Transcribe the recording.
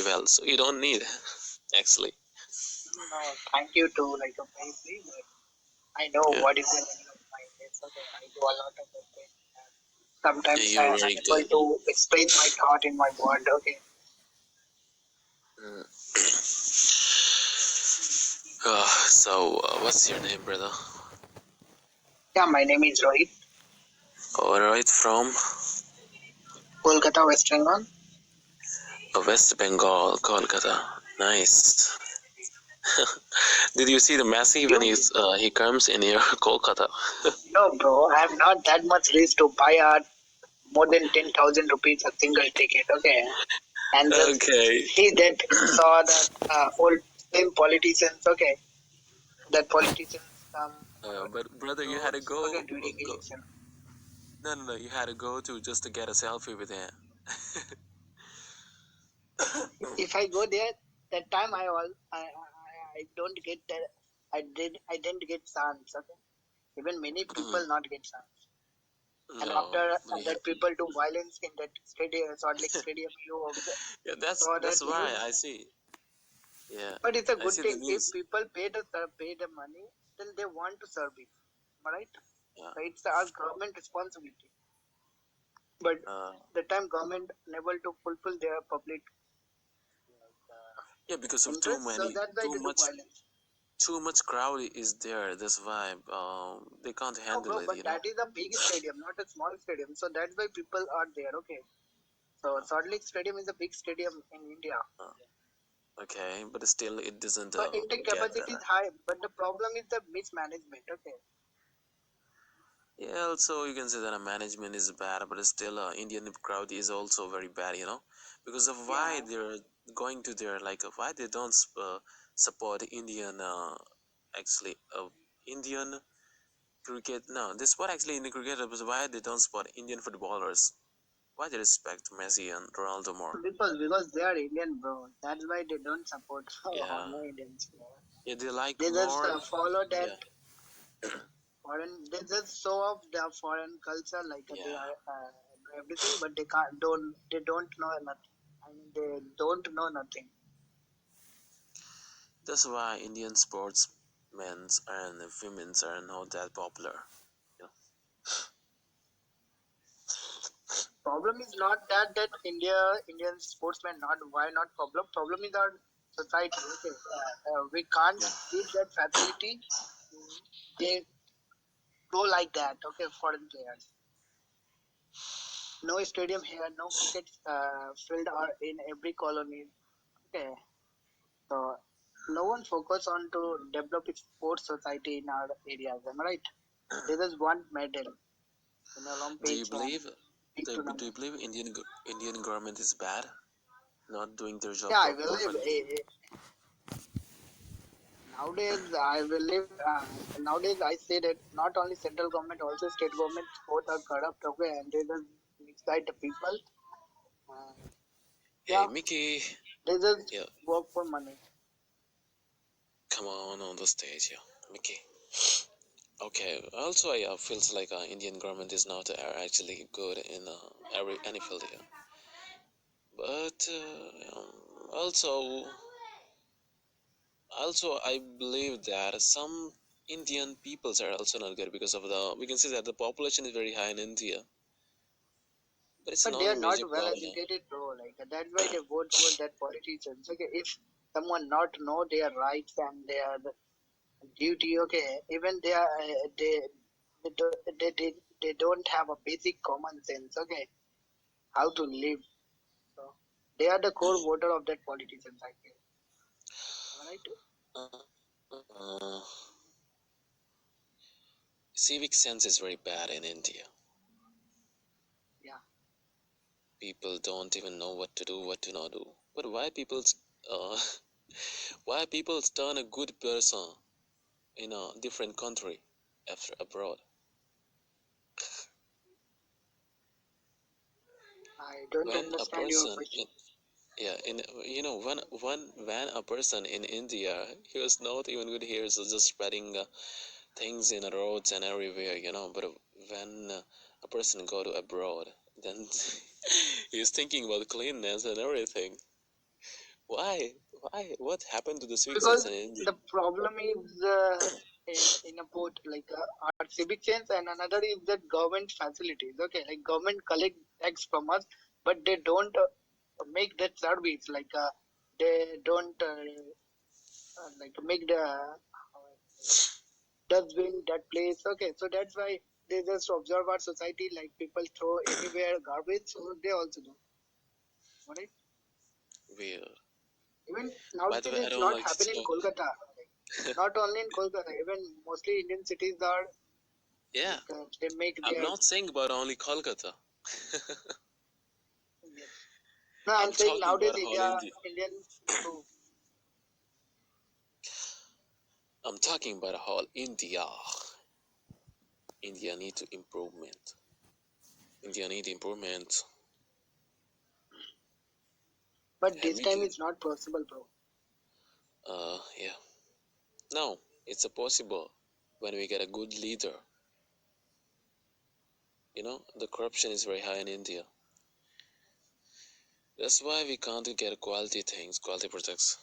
very well, so you don't need actually. No, thank you too, like obviously, but I know Yeah, what is the meaning of kindness. Okay, I do a lot of it. yeah, Sometimes I you're am very unable good. to express my thought in my word. Okay. Mm. What's your name, brother? Yeah, my name is Rohit, All right, from Kolkata, West Bengal. West Bengal, Kolkata. Nice. Did you see the Messi when You? he comes in here, Kolkata? No, bro, I have not that much risk to buy a more than 10,000 rupees a single ticket. Okay, and just Okay. see that saw that old same politicians. Okay, that politicians come But brother, you had to roads. Okay, go, during go. election. No, no, no. You had to go to just to get a selfie with him. If I go there, that time I don't get that. I didn't get chance. Okay, even many people not get chance. And No, after yeah, that, people do violence in that stadium, Salt Lake Stadium. You yeah. saw That's that why news. I see. Yeah, But it's a I good see the thing if news. people pay the money, then they want to serve it, right? Yeah. So it's our government responsibility. But Uh, the time government unable to fulfill their public yeah, because of interest, so that's why they do violence. too much crowd is there. That's why they can't No, handle bro, it. but that is a big stadium, not a small stadium. So that's why people are there. Okay. So Uh, Salt Lake Stadium is a big stadium in India. okay, but still it doesn't So intake get. capacity is high, but the problem is the mismanagement. Okay. Yeah, also you can say that management is bad, but still Indian crowd is also very bad. Because of why Yeah. they're going to their like why they don't support Indian actually Indian cricket. No, this what actually in the cricket was why they don't support Indian footballers. Why they respect Messi and Ronaldo more. Because they are Indian, bro. That's why they don't support Yeah, no Indians. yeah, they like They just more. follow that Yeah, foreign. They just show off their foreign culture, like they yeah. are do everything, but they don't know nothing. I mean, they don't know nothing. That's why Indian sportsmen and women are not that popular. You know? Problem is not that Indian sportsmen not why not problem. Problem is our society. Okay, we can't Yeah. give that facility. They go like that. Okay, foreign players. No stadium here, no cricket field are in every colony. Okay, so no one focus on to develop its sports society in our areas. Am I right? They just want medal in Do you Olympics and believe big do you tournaments. believe Indian government is bad, not doing their job Yeah, I believe perfectly? nowadays I believe nowadays I say that not only central government, also state governments both are corrupt. Okay, and they just misguide the people. Uh, Hey yeah, Mickey, they just yeah, work for money. come on the stage, yeah, Mickey. Okay. Also, I feels like Indian government is not actually good in every any field here. But also I believe that some Indian peoples are also not good because of the we can see that the population is very high in India, but it's But not they a are not major well problem. educated, bro. Like that's why they vote for that politicians. Okay, if someone not know their rights and their duty, okay, even they do, they don't have a basic common sense. Okay, how to live. So they are the core voter of that politicians. I feel. Am I right? Uh, civic sense is very bad in India. Yeah. People don't even know what to do, what to not do. But why uh, why people turn a good person in a different country after abroad? I don't When a understand your person question. yeah, in when a person in India he was not even good here, so just spreading things in the roads and everywhere. But when a person go to abroad, then he's thinking about cleanness and everything. Why? Why? What happened to the civic sense Because in India? the problem is in a both like our civic sense, and another is that government facilities. Okay, like government collect tax from us, but they don't make that service. Like they don't like make the dustbin that place. Okay, so that's why they just observe our society, like people throw anywhere garbage, so they also do. Right? Weird. Even By the nowadays, way, I it's don't not like to happening in talk. Kolkata. Not only in Kolkata, even mostly Indian cities are Yeah, like they make I'm their not saying about only Kolkata. yes. No, I'm I'm saying talking nowadays about whole India India. Indian too. I'm talking about whole India. India need to improvement. India need improvement, But and this we time can. it's not possible, bro. Yeah. No, it's a possible when we get a good leader. You know, the corruption is very high in India. That's why we can't get quality things, quality products.